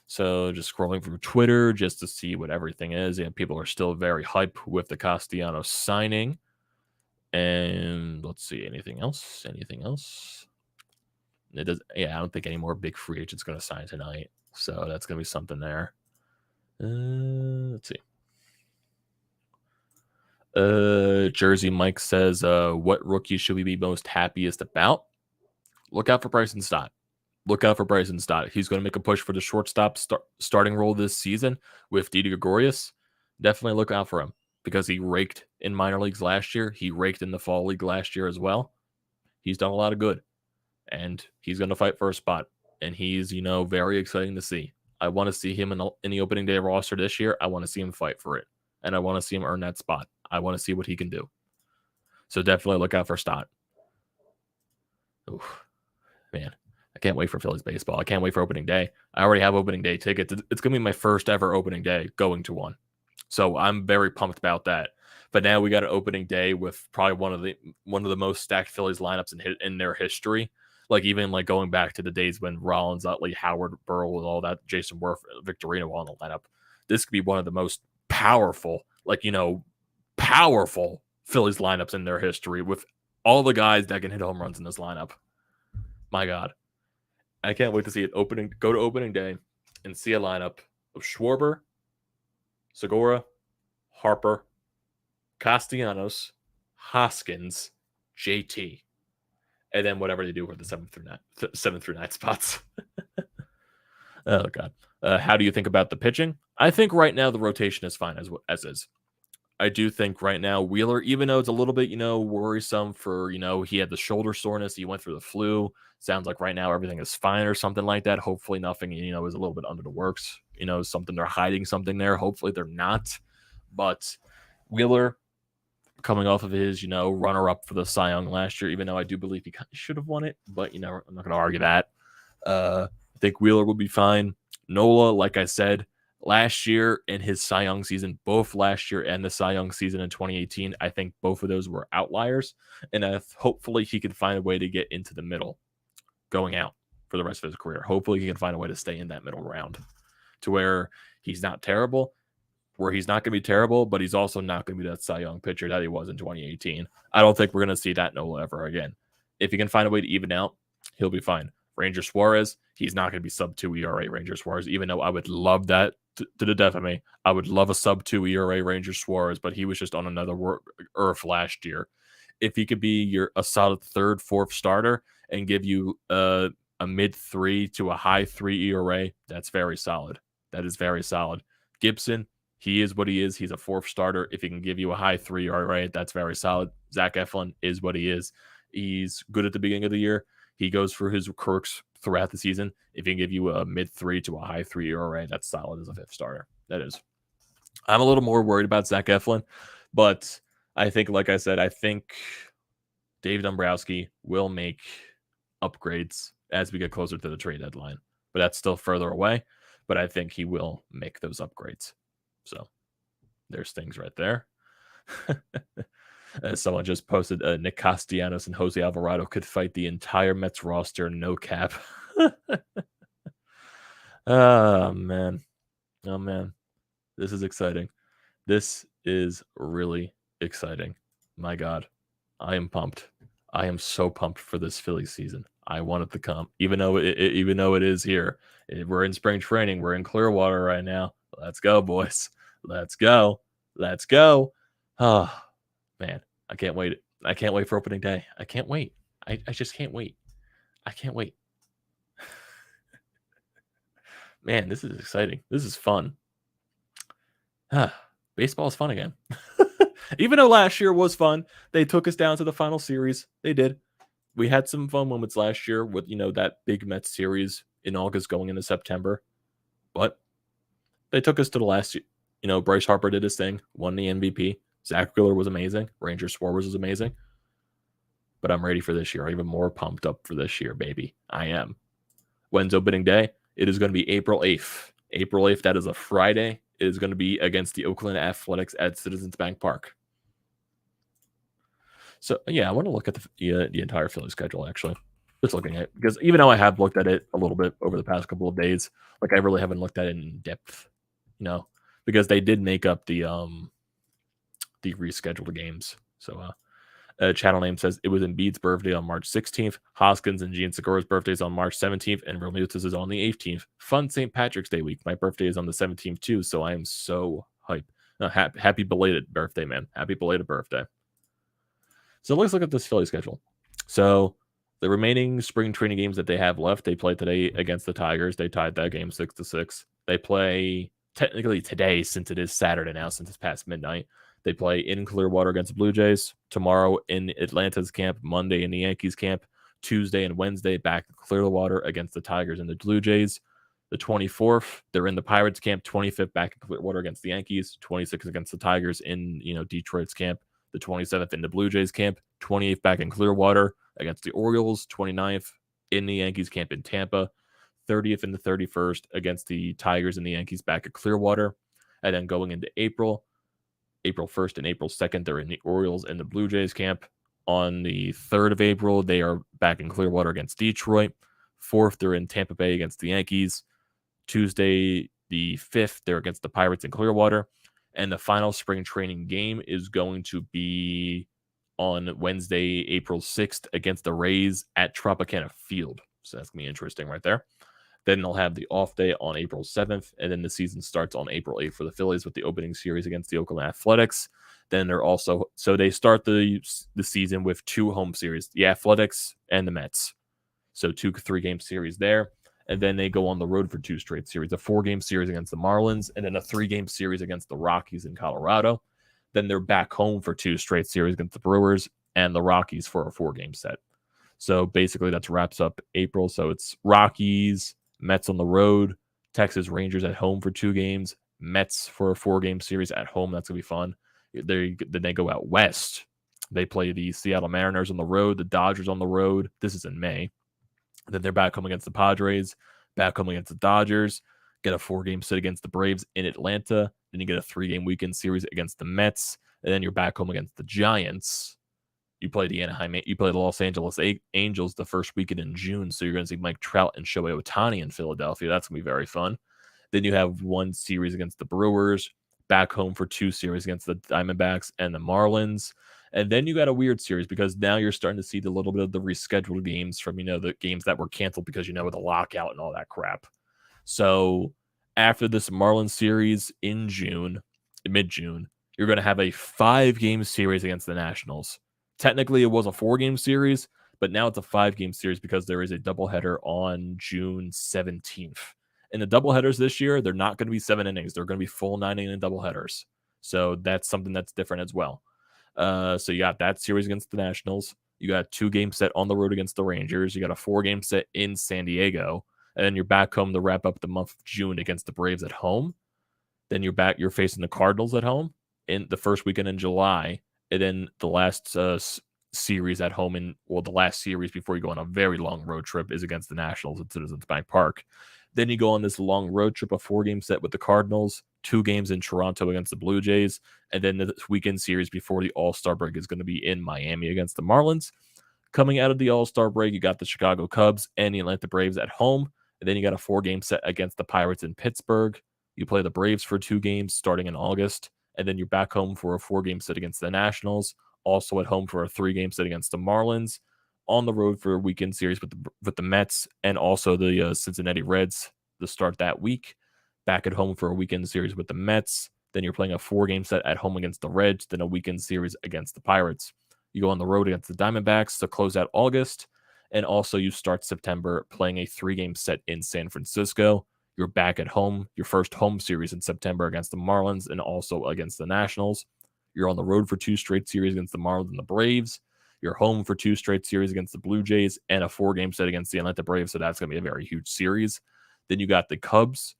So just scrolling through Twitter just to see what everything is. And people are still very hype with the Castellanos signing. And let's see, anything else? It does. Yeah, I don't think any more big free agents going to sign tonight. So that's going to be something there. Let's see. Jersey Mike says, what rookie should we be most happiest about? Look out for Bryson Stott. He's going to make a push for the shortstop starting role this season with Didi Gregorius. Definitely look out for him, because he raked in minor leagues last year. He raked in the fall league last year as well. He's done a lot of good, and he's going to fight for a spot, and he's, very exciting to see. I want to see him in the opening day roster this year. I want to see him fight for it, and I want to see him earn that spot. I want to see what he can do. So definitely look out for Stott. Oof, man, I can't wait for Phillies baseball. I can't wait for opening day. I already have opening day tickets. It's going to be my first ever opening day going to one. So I'm very pumped about that. But now we got an opening day with probably one of the most stacked Phillies lineups in their history. Even going back to the days when Rollins, Utley, Howard, Burrell, and all that, Jason Worth, Victorino all in the lineup. this could be one of the most powerful, powerful Phillies lineups in their history with all the guys that can hit home runs in this lineup. My God. I can't wait to see it go to opening day and see a lineup of Schwarber, Segura, Harper, Castellanos, Hoskins, JT, and then whatever they do with the 7 through 9 spots. Oh, God. How do you think about the pitching? I think right now the rotation is fine as is. I do think right now Wheeler, even though it's a little bit, worrisome for, he had the shoulder soreness, he went through the flu. Sounds like right now everything is fine or something like that. Hopefully nothing, is a little bit under the works. Something they're hiding something there. Hopefully they're not. But Wheeler, coming off of his, runner-up for the Cy Young last year, even though I do believe he should have won it. But, I'm not going to argue that. I think Wheeler will be fine. Nola, like I said, last year in his Cy Young season, both last year and the Cy Young season in 2018, I think both of those were outliers. And hopefully he can find a way to get into the middle going out for the rest of his career. Hopefully he can find a way to stay in that middle round to where he's not terrible, where he's not going to be terrible, but he's also not going to be that Cy Young pitcher that he was in 2018. I don't think we're going to see that Nola ever again. If he can find a way to even out, he'll be fine. Ranger Suarez, he's not going to be sub-2 ERA Ranger Suarez, even though I would love that to the death of me. I would love a sub-2 ERA Ranger Suarez, but he was just on another earth last year. If he could be a solid third, fourth starter and give you a mid-3 to a high-3 ERA, that's very solid. That is very solid. Gibson, he is what he is. He's a fourth starter. If he can give you a high-3 ERA, that's very solid. Zach Eflin is what he is. He's good at the beginning of the year. He goes for his quirks throughout the season. If he can give you a mid-3 to a high-3 ERA, that's solid as a fifth starter. That is. I'm a little more worried about Zach Eflin, but I think, like I said, I think Dave Dombrowski will make upgrades as we get closer to the trade deadline. But that's still further away. But I think he will make those upgrades. So there's things right there. Someone just posted Nick Castellanos and Jose Alvarado could fight the entire Mets roster, no cap. Oh, man. Oh, man. This is exciting. This is really exciting. My God. I am pumped. I am so pumped for this Phillies season. I want it to come, even though it is here. We're in spring training. We're in Clearwater right now. Let's go, boys. Let's go. Let's go. Oh, man. I can't wait. I can't wait for opening day. I can't wait. I just can't wait. I can't wait. Man, this is exciting. This is fun. Baseball is fun again. Even though last year was fun, they took us down to the final series. They did. We had some fun moments last year with, that big Mets series in August going into September. But they took us to the last, Bryce Harper did his thing, won the MVP. Zach Wheeler was amazing. Ranger Schwarber was amazing. But I'm ready for this year. I'm even more pumped up for this year, baby. I am. When's opening day? It is going to be April 8th. April 8th, that is a Friday. It is going to be against the Oakland Athletics at Citizens Bank Park. So, yeah, I want to look at the entire Philly schedule, actually. Just looking at it. Because even though I have looked at it a little bit over the past couple of days, I really haven't looked at it in depth, because they did make up the rescheduled games. So, channel name says it was Embiid's birthday on March 16th. Hoskins and Gian Segura's birthdays on March 17th, and Realmuto's is on the 18th. Fun St. Patrick's Day week. My birthday is on the 17th too, so I am so hyped. Happy belated birthday, man. Happy belated birthday. So let's look at this Philly schedule. So the remaining spring training games that they have left, they play today against the Tigers. They tied that game 6-6. They play technically today, since it is Saturday now, since it's past midnight. They play in Clearwater against the Blue Jays. Tomorrow in Atlanta's camp. Monday in the Yankees camp. Tuesday and Wednesday back in Clearwater against the Tigers and the Blue Jays. The 24th, they're in the Pirates camp. 25th back in Clearwater against the Yankees. 26th against the Tigers in Detroit's camp. The 27th in the Blue Jays camp. 28th back in Clearwater against the Orioles. 29th in the Yankees camp in Tampa. 30th and the 31st against the Tigers and the Yankees back at Clearwater. And then going into April 1st and April 2nd, they're in the Orioles and the Blue Jays camp. On the 3rd of April, they are back in Clearwater against Detroit. 4th, they're in Tampa Bay against the Yankees. Tuesday, the 5th, they're against the Pirates in Clearwater. And the final spring training game is going to be on Wednesday, April 6th against the Rays at Tropicana Field. So that's going to be interesting right there. Then they'll have the off day on April 7th, and then the season starts on April 8th for the Phillies with the opening series against the Oakland Athletics. Then they're also, so they start the season with 2 home series, the Athletics and the Mets. So 2 3-game series there. And then they go on the road for 2 straight series, a 4-game series against the Marlins, and then a 3-game series against the Rockies in Colorado. Then they're back home for 2 straight series against the Brewers and the Rockies for a 4-game set. So basically that wraps up April. So it's Rockies, Mets on the road, Texas Rangers at home for 2 games, Mets for a 4-game series at home. That's going to be fun. Then they go out west. They play the Seattle Mariners on the road, the Dodgers on the road. This is in May. Then they're back home against the Padres, back home against the Dodgers, get a 4-game set against the Braves in Atlanta. Then you get a 3-game weekend series against the Mets. And then you're back home against the Giants. You play the Los Angeles Angels the first weekend in June. So you're going to see Mike Trout and Shohei Ohtani in Philadelphia. That's going to be very fun. Then you have 1 series against the Brewers, back home for 2 series against the Diamondbacks and the Marlins. And then you got a weird series because now you're starting to see the little bit of the rescheduled games from, the games that were canceled because, with the lockout and all that crap. So after this Marlins series in mid-June, you're going to have a 5-game series against the Nationals. Technically, it was a 4-game series, but now it's a 5-game series because there is a doubleheader on June 17th. And the doubleheaders this year, they're not going to be 7 innings. They're going to be full 9-inning doubleheaders. So that's something that's different as well. So you got that series against the Nationals. You got a 2-game set on the road against the Rangers. You got a 4-game set in San Diego. And then you're back home to wrap up the month of June against the Braves at home. Then you're facing the Cardinals at home in the first weekend in July. And then the last series at home the last series before you go on a very long road trip is against the Nationals at Citizens Bank Park. Then you go on this long road trip, a 4-game set with the Cardinals, 2 games in Toronto against the Blue Jays, and then the weekend series before the All-Star break is going to be in Miami against the Marlins. Coming out of the All-Star break, you got the Chicago Cubs and the Atlanta Braves at home, and then you got a 4-game set against the Pirates in Pittsburgh. You play the Braves for 2 games starting in August, and then you're back home for a 4-game set against the Nationals, also at home for a 3-game set against the Marlins, on the road for a weekend series with the Mets and also the Cincinnati Reds to start that week. Back at home for a weekend series with the Mets. Then you're playing a 4-game set at home against the Reds, then a weekend series against the Pirates. You go on the road against the Diamondbacks to close out August, and also you start September playing a 3-game set in San Francisco. You're back at home, your first home series in September against the Marlins and also against the Nationals. You're on the road for 2 straight series against the Marlins and the Braves. You're home for 2 straight series against the Blue Jays and a 4-game set against the Atlanta Braves. So that's going to be a very huge series. Then you got the Cubs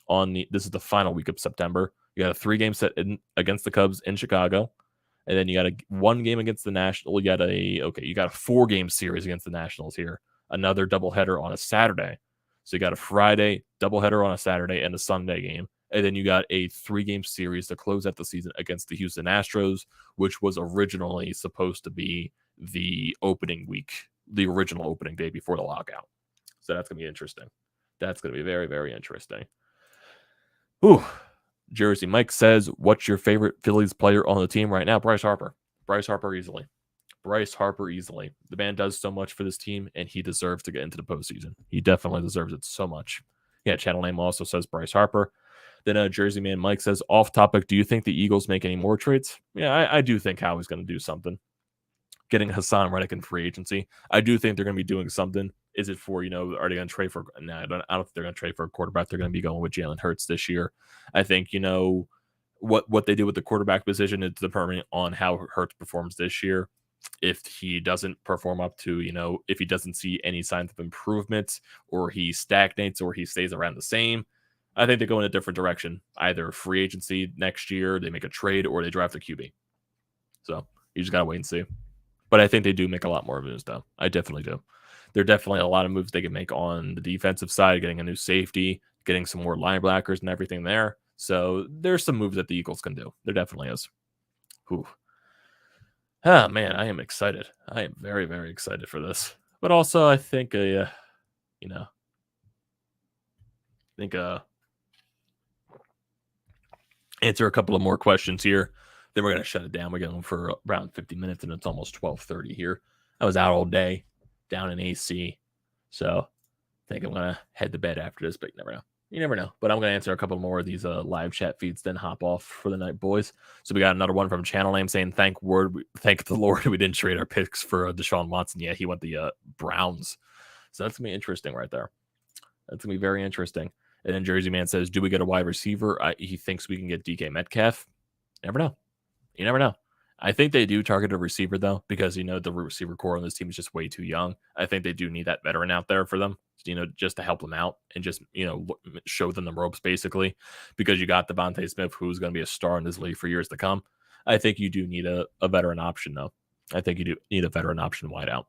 this is the final week of September. You got a 3-game set against the Cubs in Chicago. And then you got a 1 game against the Nationals. You got a 4-game series against the Nationals here. Another doubleheader on a Saturday. So you got a Friday doubleheader on a Saturday and a Sunday game. And then you got a 3-game series to close out the season against the Houston Astros, which was originally supposed to be the opening week, the original opening day before the lockout. So that's going to be interesting. That's going to be very, very interesting. Ooh, Jersey Mike says, what's your favorite Phillies player on the team right now? Bryce Harper. Bryce Harper easily. The man does so much for this team, and he deserves to get into the postseason. He definitely deserves it so much. Yeah, Channel Name also says Bryce Harper. Then Jersey Man Mike says, off topic, do you think the Eagles make any more trades? Yeah, I do think Howie's going to do something. Getting Hassan Reddick in free agency. I do think they're going to be doing something. Is it for, are they going to trade for? No, I don't think they're going to trade for a quarterback. They're going to be going with Jalen Hurts this year. I think, what they do with the quarterback position is determined on how Hurts performs this year. If he doesn't perform up to, if he doesn't see any signs of improvement, or he stagnates, or he stays around the same, I think they go in a different direction. Either free agency next year, they make a trade, or they draft a QB. So you just got to wait and see. But I think they do make a lot more moves, though. I definitely do. There are definitely a lot of moves they can make on the defensive side, getting a new safety, getting some more linebackers and everything there. So there's some moves that the Eagles can do. There definitely is. Whew. Ah, man, I am excited. I am very, very excited for this. But also, I think answer a couple of more questions here. Then we're going to shut it down. We're going for around 50 minutes, and it's almost 12:30 here. I was out all day, down in AC. So I think I'm going to head to bed after this, but you never know. You never know. But I'm going to answer a couple more of these live chat feeds, then hop off for the night, boys. So we got another one from Channel Name saying, thank the Lord we didn't trade our picks for Deshaun Watson. Yeah, he went the Browns. So that's going to be interesting right there. That's going to be very interesting. And then Jersey Man says, do we get a wide receiver? He thinks we can get DK Metcalf. Never know. You never know. I think they do target a receiver, though, because, the receiver core on this team is just way too young. I think they do need that veteran out there for them, just to help them out and just, show them the ropes, basically, because you got Devontae Smith, who's going to be a star in this league for years to come. I think you do need a veteran option, though. I think you do need a veteran option wide out.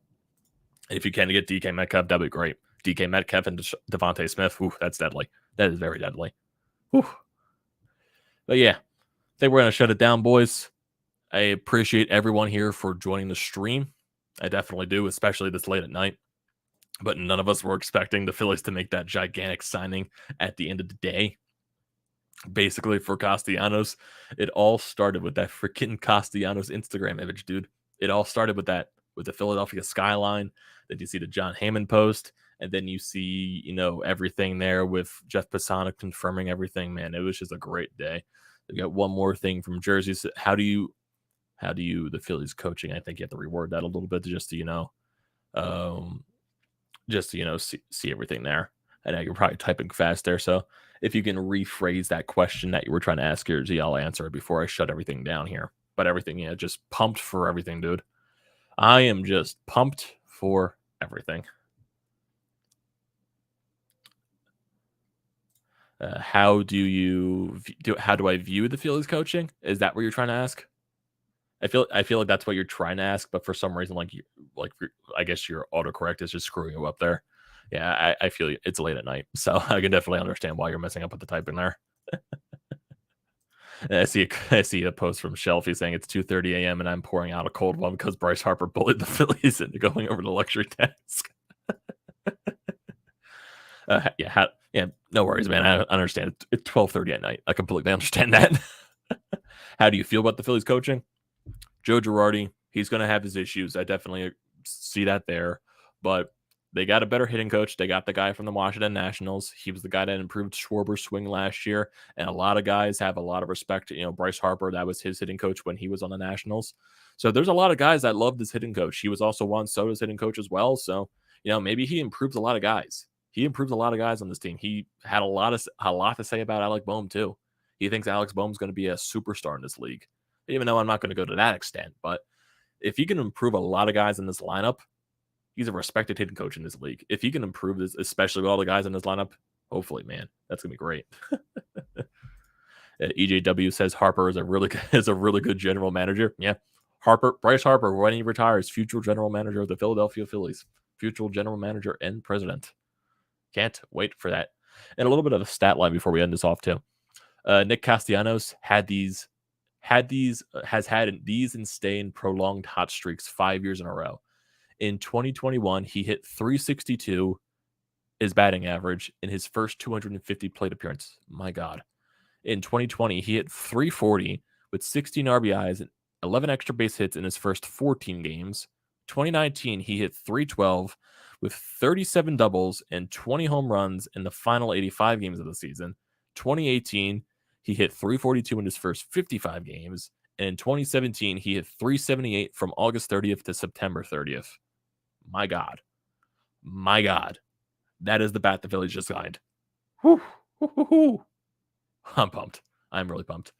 And if you can get DK Metcalf, that'd be great. DK Metcalf and Devontae Smith, that's deadly. That is very deadly. Whew. But yeah, I think we're going to shut it down, boys. I appreciate everyone here for joining the stream. I definitely do, especially this late at night. But none of us were expecting the Phillies to make that gigantic signing at the end of the day. Basically, for Castellanos, it all started with that freaking Castellanos Instagram image, dude. It all started with that, with the Philadelphia skyline. Then you see the John Hammond post, and then you see, everything there with Jeff Pisano confirming everything. Man, it was just a great day. We got one more thing from Jersey. How do you the Phillies coaching? I think you have to reword that a little bit to see everything there. I know you're probably typing fast there, so if you can rephrase that question that you were trying to ask here, I'll answer it before I shut everything down here. But everything, just pumped for everything, dude. I am just pumped for everything. How do I view the Phillies coaching? Is that what you're trying to ask? I feel like that's what you're trying to ask, but for some reason, I guess your autocorrect is just screwing you up there. Yeah, I feel it's late at night, so I can definitely understand why you're messing up with the typing there. I see a post from Shelfie saying it's 2:30 a.m. and I'm pouring out a cold one because Bryce Harper bullied the Phillies into going over the luxury task. No worries, man. I understand. It's 12:30 at night. I completely understand that. How do you feel about the Phillies coaching? Joe Girardi, he's going to have his issues. I definitely see that there. But they got a better hitting coach. They got the guy from the Washington Nationals. He was the guy that improved Schwarber's swing last year. And a lot of guys have a lot of respect. Bryce Harper, that was his hitting coach when he was on the Nationals. So there's a lot of guys that love this hitting coach. He was also Juan Soto's hitting coach as well. So, maybe he improves a lot of guys. He improves a lot of guys on this team. He had a lot to say about Alec Boehm, too. He thinks Alex Boehm's going to be a superstar in this league, even though I'm not going to go to that extent. But if he can improve a lot of guys in this lineup, he's a respected hitting coach in this league. If he can improve this, especially with all the guys in this lineup, hopefully, man, that's going to be great. EJW says Harper is a really good general manager. Yeah. Bryce Harper, when he retires, future general manager of the Philadelphia Phillies, future general manager and president. Can't wait for that. And a little bit of a stat line before we end this off too. Nick Castellanos has had these insane prolonged hot streaks 5 years in a row. In 2021, he hit 362, his batting average, in his first 250 plate appearance. My God. In 2020, he hit 340 with 16 RBIs and 11 extra base hits in his first 14 games. 2019, he hit 312 with 37 doubles and 20 home runs in the final 85 games of the season. 2018, he hit 342 in his first 55 games. And in 2017, he hit 378 from August 30th to September 30th. My God. That is the bat the Phillies just signed. Whew. I'm pumped. I'm really pumped.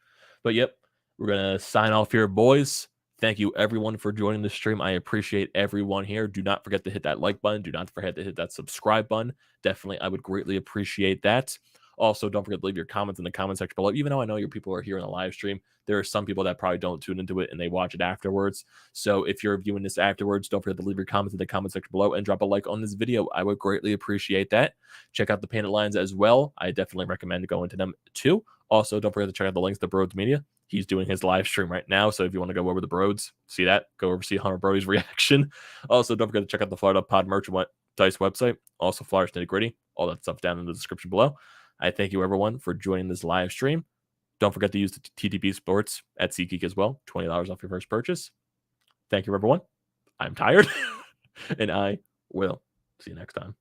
But yep, we're going to sign off here, boys. Thank you, everyone, for joining the stream. I appreciate everyone here. Do not forget to hit that like button. Do not forget to hit that subscribe button. Definitely, I would greatly appreciate that. Also, don't forget to leave your comments in the comment section below. Even though I know your people are here in the live stream, there are some people that probably don't tune into it and they watch it afterwards. So if you're viewing this afterwards, don't forget to leave your comments in the comment section below and drop a like on this video. I would greatly appreciate that. Check out the painted lines as well. I definitely recommend going to them too. Also, don't forget to check out the links to BrodesMedia. He's doing his live stream right now. So if you want to go over the Brodes, see that, go over see Hunter Brody's reaction. Also, don't forget to check out the Florida Pod merchandise website. Also, Flyers Nitty Gritty. All that stuff down in the description below. I thank you, everyone, for joining this live stream. Don't forget to use the TTP Sports at SeatGeek as well. $20 off your first purchase. Thank you, everyone. I'm tired, and I will see you next time.